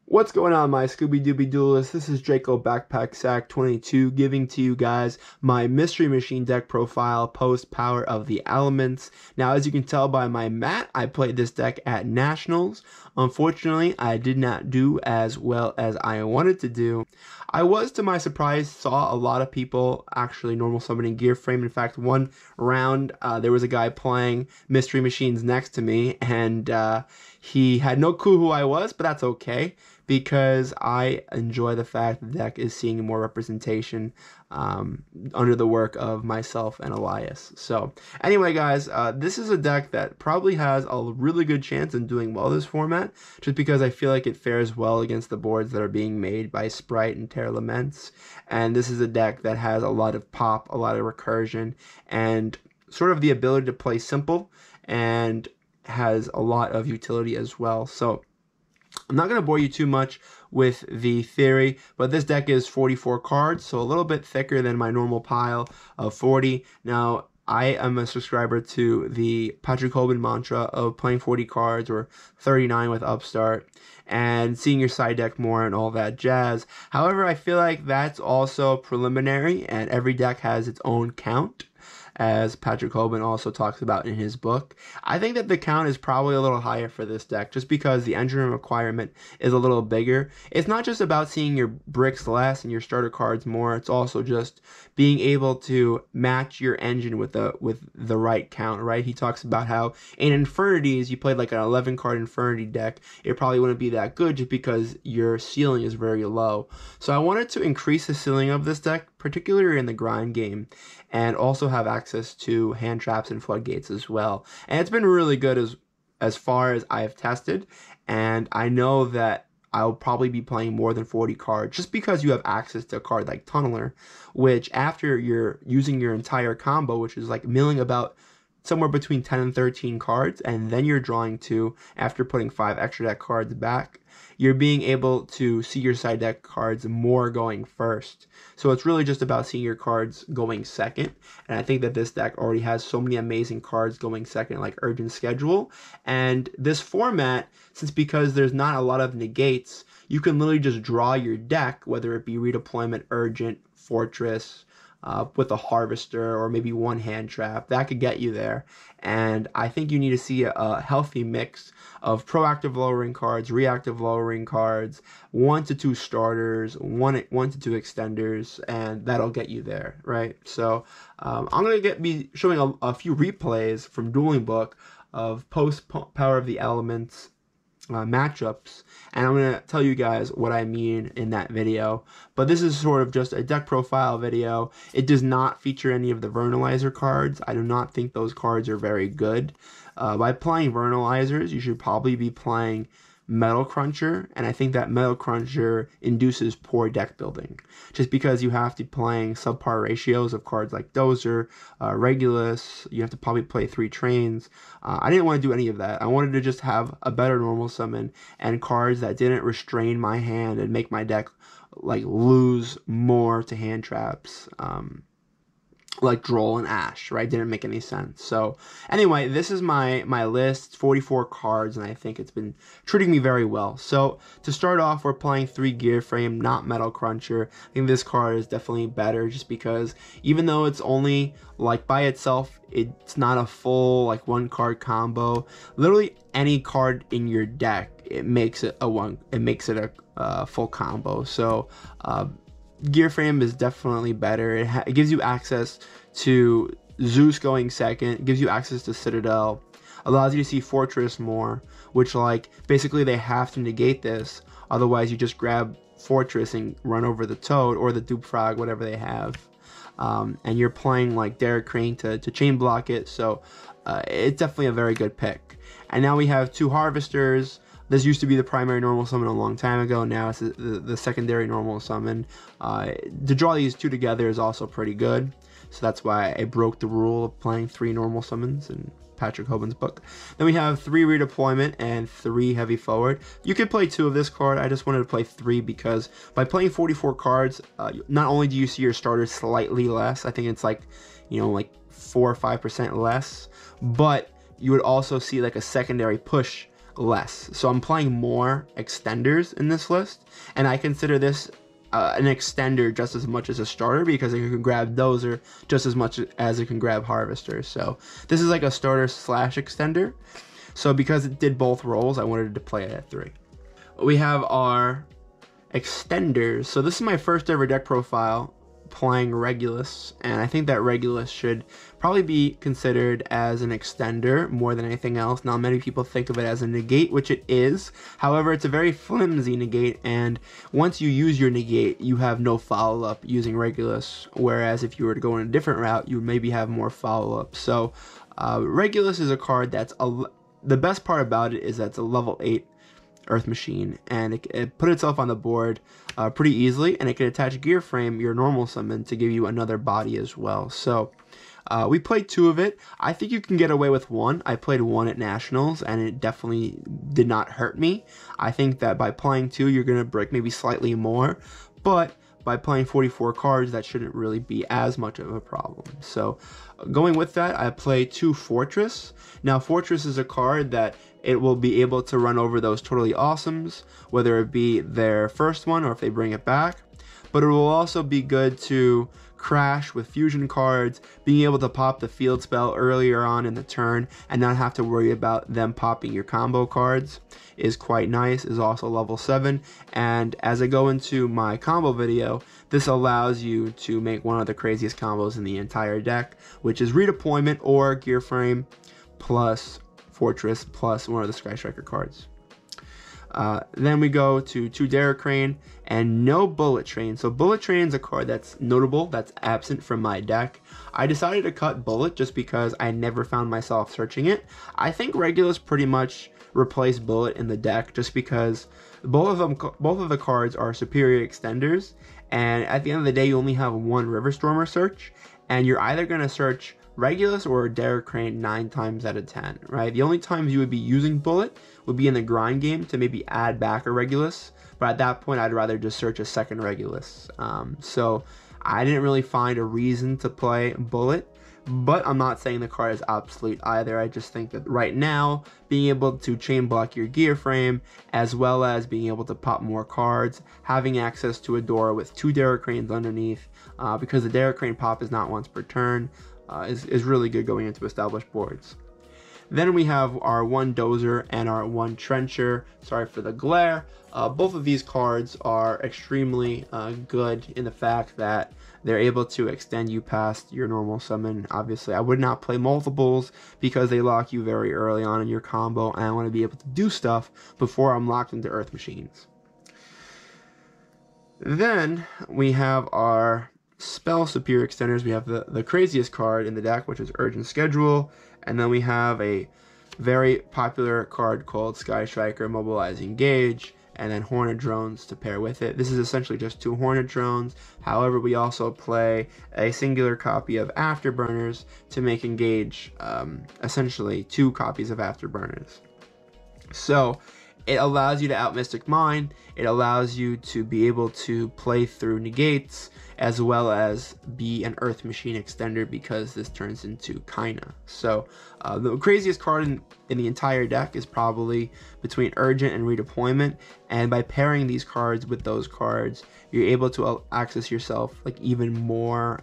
What's going on, my Scooby-Dooby duelists? This is Draco Backpack Sack 22 giving to you guys my Mystery Machine deck profile post Power of the Elements. Now, as you can tell by my mat, I played this deck at Nationals. Unfortunately, I did not do as well as I wanted to do. I was, to my surprise, saw a lot of people actually normal summoning Gear Frame. In fact, one round, there was a guy playing Mystery Machines next to me, and he had no clue who I was, but that's okay, because I enjoy the fact the deck is seeing more representation under the work of myself and Elias. So anyway, guys, this is a deck that probably has a really good chance in doing well this format, just because I feel like it fares well against the boards that are being made by Sprite and Terra Laments. And this is a deck that has a lot of pop, a lot of recursion, and sort of the ability to play simple, and has a lot of utility as well. So I'm not going to bore you too much with the theory, but this deck is 44 cards, so a little bit thicker than my normal pile of 40. Now, I am a subscriber to the Patrick Hoban mantra of playing 40 cards or 39 with Upstart and seeing your side deck more and all that jazz. However, I feel like that's also preliminary, and every deck has its own count, as Patrick Hoban also talks about in his book. I think that the count is probably a little higher for this deck, just because the engine requirement is a little bigger. It's not just about seeing your bricks less and your starter cards more, it's also just being able to match your engine with the right count, right? He talks about how in Infernities, you played like an 11 card Infernity deck, it probably wouldn't be that good just because your ceiling is very low. So I wanted to increase the ceiling of this deck, particularly in the grind game, and also have access to hand traps and floodgates as well. And it's been really good as far as I've tested, and I know that I'll probably be playing more than 40 cards just because you have access to a card like Tunneler, which after you're using your entire combo, which is like milling about somewhere between 10 and 13 cards, and then you're drawing 2 after putting 5 extra deck cards back, you're being able to see your side deck cards more going first. So it's really just about seeing your cards going second, and I think that this deck already has so many amazing cards going second, like Urgent Schedule. And this format, because there's not a lot of negates, you can literally just draw your deck, whether it be Redeployment, Urgent, Fortress, with a Harvester, or maybe one hand trap. That could get you there. And I think you need to see a healthy mix of proactive lowering cards, reactive lowering cards, 1 to 2 starters, 1 to 2 extenders, and that'll get you there, right? So I'm going to be showing a few replays from Dueling Book of post Power of the Elements matchups, and I'm going to tell you guys what I mean in that video. But this is sort of just a deck profile video. It does not feature any of the Vernalizer cards. I do not think those cards are very good. By playing Vernalizers, you should probably be playing Metal Cruncher, and I think that Metal Cruncher induces poor deck building, just because you have to be playing subpar ratios of cards like Dozer, Regulus. You have to probably play 3 trains. I didn't want to do any of that. I wanted to just have a better normal summon and cards that didn't restrain my hand and make my deck like lose more to hand traps. Like Droll and Ash, right? Didn't make any sense. So anyway, this is my list, 44 cards, and I think it's been treating me very well. So to start off, we're playing 3 Gear Frame, not Metal Cruncher. I think this card is definitely better, just because even though it's only like by itself, it's not a full like 1 card combo. Literally any card in your deck, it makes it a full combo. So Gear Frame is definitely better. It gives you access to Zeus going second. It gives you access to Citadel. Allows you to see Fortress more, which like basically they have to negate this. Otherwise, you just grab Fortress and run over the Toad or the Dupe Frog, whatever they have. And you're playing like Derek Crane to chain block it. So it's definitely a very good pick. And now we have 2 Harvesters. This used to be the primary normal summon a long time ago. Now it's the secondary normal summon. To draw these 2 together is also pretty good. So that's why I broke the rule of playing 3 normal summons in Patrick Hoban's book. Then we have 3 Redeployment and 3 Heavy Forward. You could play 2 of this card. I just wanted to play 3 because by playing 44 cards, not only do you see your starters slightly less, I think it's like, like 4 or 5% less, but you would also see like a secondary push less. So I'm playing more extenders in this list, and I consider this an extender just as much as a starter because it can grab dozer just as much as it can grab harvester. So this is like a starter slash extender. So because it did both roles, I wanted to play it at 3. We have our extenders. So this is my first ever deck profile playing Regulus, and I think that Regulus should probably be considered as an extender more than anything else. Now, many people think of it as a negate, which it is. However, it's a very flimsy negate, and once you use your negate, you have no follow-up using Regulus, whereas if you were to go in a different route, you would maybe have more follow-up. So Regulus is a card that's the best part about it is that it's a level 8 Earth Machine, and it put itself on the board pretty easily, and it can attach Gear Frame, your normal summon, to give you another body as well. So we played 2 of it. I think you can get away with 1. I played 1 at Nationals, and it definitely did not hurt me. I think that by playing 2, you're going to break maybe slightly more, but by playing 44 cards, that shouldn't really be as much of a problem. So going with that, I play 2 Fortress. Now, Fortress is a card that it will be able to run over those Totally Awesomes, whether it be their first one or if they bring it back. But it will also be good to crash with fusion cards, being able to pop the field spell earlier on in the turn and not have to worry about them popping your combo cards is quite nice. Is also level 7, and as I go into my combo video, this allows you to make one of the craziest combos in the entire deck, which is Redeployment or Gear Frame plus Fortress plus one of the Sky Striker cards. Then we go to 2 Derek Crane and no Bullet Train. So Bullet Train is a card that's notable, that's absent from my deck. I decided to cut Bullet just because I never found myself searching it. I think Regulus pretty much replaced Bullet in the deck just because both of the cards are superior extenders, and at the end of the day you only have 1 Riverstormer search, and you're either going to search Regulus or Derek Crane 9 times out of 10, right? The only times you would be using Bullet would be in the grind game to maybe add back a Regulus, but at that point I'd rather just search a second Regulus. So I didn't really find a reason to play Bullet, but I'm not saying the card is obsolete either. I just think that right now, being able to chain block your Gear Frame, as well as being able to pop more cards, having access to a door with 2 Derek Cranes underneath, because the Derek Crane pop is not once per turn, is really good going into established boards. Then we have our 1 Dozer and our 1 Trencher. Sorry for the glare. Both of these cards are extremely good in the fact that they're able to extend you past your normal summon. Obviously, I would not play multiples because they lock you very early on in your combo, and I want to be able to do stuff before I'm locked into Earth Machines. Then we have our spell superior extenders. We have the craziest card in the deck, which is Urgent Schedule, and then we have a very popular card called Sky Striker Mobilizing Gauge, and then Hornet Drones to pair with it. This is essentially just 2 Hornet Drones. However, we also play a singular copy of Afterburners to make Engage essentially 2 copies of Afterburners. So it allows you to out Mystic Mine, it allows you to be able to play through negates, as well as be an Earth Machine extender because this turns into Kaina. So the craziest card in the entire deck is probably between Urgent and Redeployment, and by pairing these cards with those cards, you're able to access yourself like even more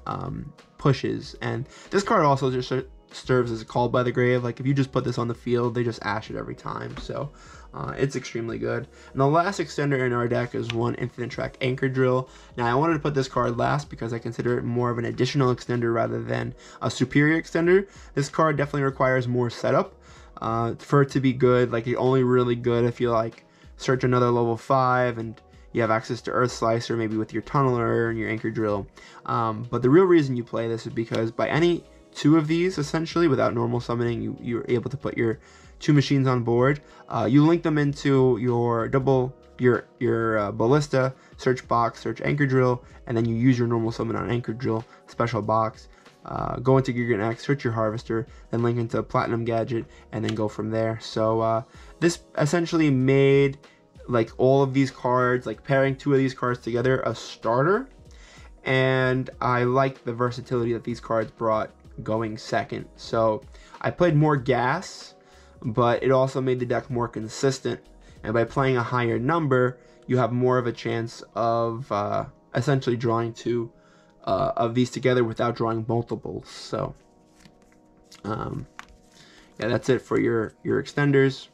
pushes. And this card also just serves as a Called by the Grave. Like if you just put this on the field, they just ash it every time. So it's extremely good. And the last extender in our deck is 1 Infinite Track Anchor Drill. Now I wanted to put this card last because I consider it more of an additional extender rather than a superior extender. This card definitely requires more setup for it to be good. Like it's only really good if you like search another level 5 and you have access to Earth Slicer, maybe with your Tunneler and your Anchor Drill. But the real reason you play this is because by any 2 of these, essentially, without normal summoning, you're able to put your 2 machines on board. You link them into your Ballista, search box, search Anchor Drill, and then you use your normal summon on Anchor Drill, special box, go into Gigan X, search your Harvester, then link into Platinum Gadget, and then go from there. So this essentially made like all of these cards, like pairing 2 of these cards together, a starter, and I like the versatility that these cards brought going second. So I played more gas, but it also made the deck more consistent. And by playing a higher number, you have more of a chance of essentially drawing two of these together without drawing multiples. So yeah, that's it for your extenders.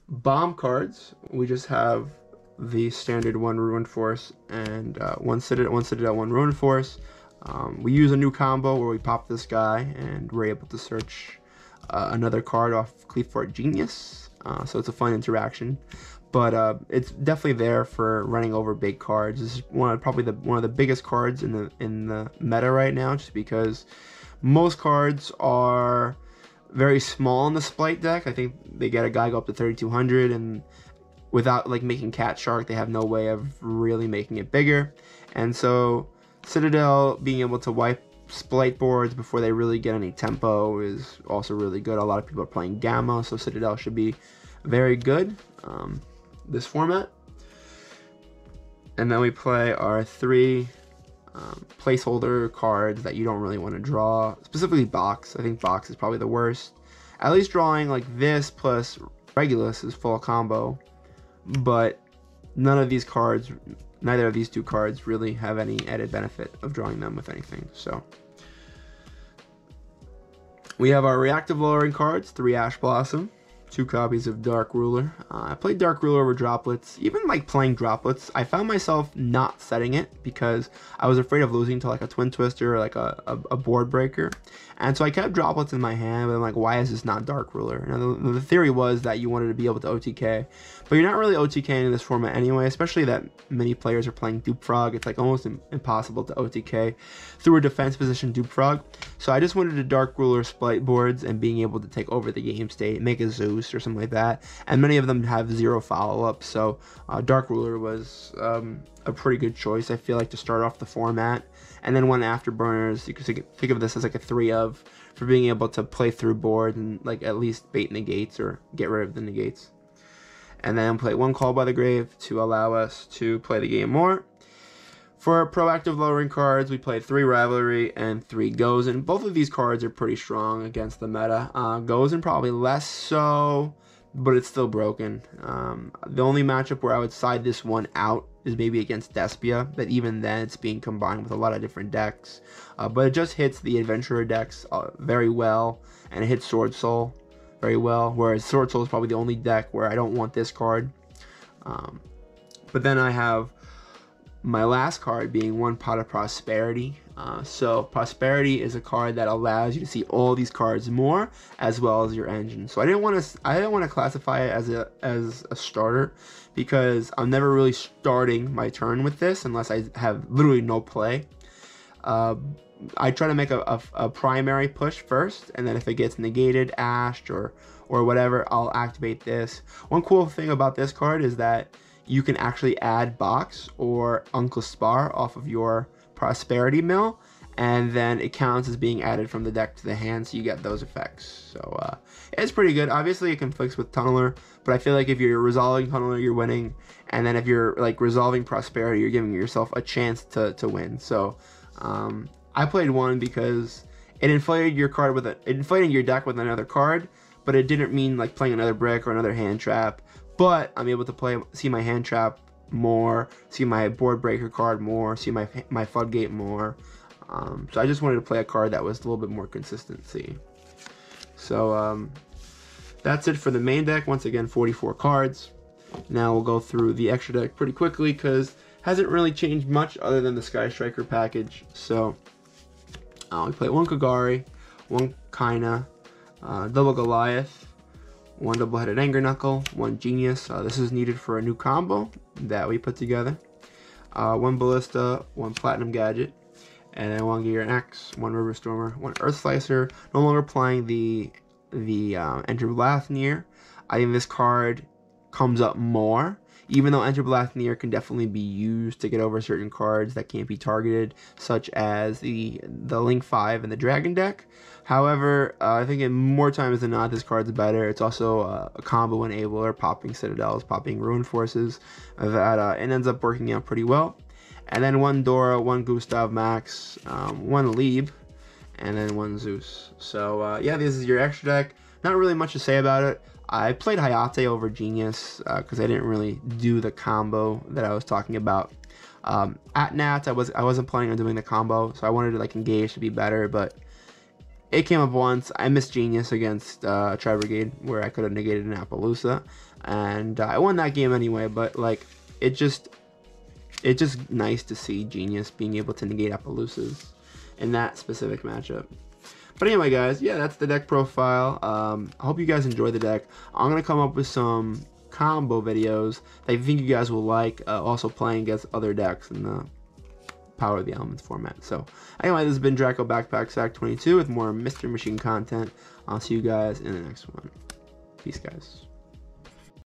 Bomb cards, we just have the standard one Ruined Force and one Citadel, one Ruined Force. We use a new combo where we pop this guy and we're able to search another card off Cleefort Genius. So it's a fun interaction, but it's definitely there for running over big cards. This is probably one of the biggest cards in the meta right now, just because most cards are very small in the Splight deck. I think they get a guy go up to 3200, and without like making Cat Shark, they have no way of really making it bigger. And so Citadel being able to wipe Splight boards before they really get any tempo is also really good. A lot of people are playing Gamma, so Citadel should be very good this format. And then we play our three placeholder cards that you don't really want to draw, specifically Box. I think Box is probably the worst. At least drawing like this plus Regulus is full combo, but neither of these two cards really have any added benefit of drawing them with anything. So we have our reactive lowering cards, 3 Ash Blossom, 2 copies of Dark Ruler. I played Dark Ruler over Droplets. Even like playing Droplets, I found myself not setting it because I was afraid of losing to like a Twin Twister or like a board breaker. And so I kept Droplets in my hand, but I'm like, why is this not Dark Ruler? And the theory was that you wanted to be able to OTK, but you're not really OTKing in this format anyway, especially that many players are playing Dupe Frog. It's like almost impossible to OTK through a defense position Dupe Frog. So I just wanted to Dark Ruler Splight boards and being able to take over the game state, make a Zeus or something like that. And many of them have 0 follow-up, so Dark Ruler was a pretty good choice, I feel like, to start off the format. And then one Afterburners, you could think of this as like a 3 of, for being able to play through board and like at least bait negates or get rid of the negates. And then play 1 Call by the Grave to allow us to play the game more. For proactive lowering cards, we played 3 Rivalry and 3 Gozen. Both of these cards are pretty strong against the meta. Gozen probably less so, but it's still broken. The only matchup where I would side this one out is maybe against Despia, but even then it's being combined with a lot of different decks. But it just hits the Adventurer decks very well, and it hits Sword Soul very well, whereas Sword Soul is probably the only deck where I don't want this card. But then I have my last card being 1 Pot of Prosperity. So Prosperity is a card that allows you to see all these cards more, as well as your engine. So I didn't want to classify it as a starter, because I'm never really starting my turn with this unless I have literally no play. I try to make a primary push first, and then if it gets negated, ashed, or whatever, I'll activate this. One cool thing about this card is that you can actually add Box or Uncle Spar off of your Prosperity mill, and then it counts as being added from the deck to the hand, so you get those effects. So it's pretty good. Obviously it conflicts with Tunneler, but I feel like if you're resolving Tunneler, you're winning, and then if you're like resolving Prosperity, you're giving yourself a chance to win. So I played 1 because it inflated your deck with another card, but it didn't mean like playing another brick or another hand trap. But I'm able to see my hand trap more, see my board breaker card more, see my floodgate more. So I just wanted to play a card that was a little bit more consistency. So that's it for the main deck. Once again, 44 cards. Now we'll go through the extra deck pretty quickly because it hasn't really changed much other than the Sky Striker package. So we play 1 Kagari, 1 Kaina, double Goliath, 1 double-headed Anger Knuckle, 1 Genius. This is needed for a new combo that we put together. 1 Ballista, 1 Platinum Gadget, and then 1 Gear X, 1 River Stormer, 1 Earth Slicer. No longer playing the Enter Blathnir. I think this card comes up more, even though Enter Blathnir can definitely be used to get over certain cards that can't be targeted, such as the Link 5 and the Dragon deck. However, I think in more times than not, this card's better. It's also a combo enabler, popping Citadels, popping Ruined Forces, that it ends up working out pretty well. And then 1 Dora, 1 Gustav Max, 1 Lieb, and then 1 Zeus. So yeah, this is your extra deck. Not really much to say about it. I played Hayate over Genius because I didn't really do the combo that I was talking about. At Nats, I wasn't planning on doing the combo, so I wanted to like engage to be better, but it came up once. I missed Genius against Tri-Brigade, where I could have negated an Appaloosa, and I won that game anyway. But like, it's just nice to see Genius being able to negate Appaloosas in that specific matchup. But anyway, guys, yeah, that's the deck profile. I hope you guys enjoy the deck. I'm gonna come up with some combo videos that I think you guys will like, also playing against other decks in the Power of the Elements format. So anyway, this has been Draco Backpack Sack 22 with more Mystery Machine content. I'll see you guys in the next one. Peace, guys.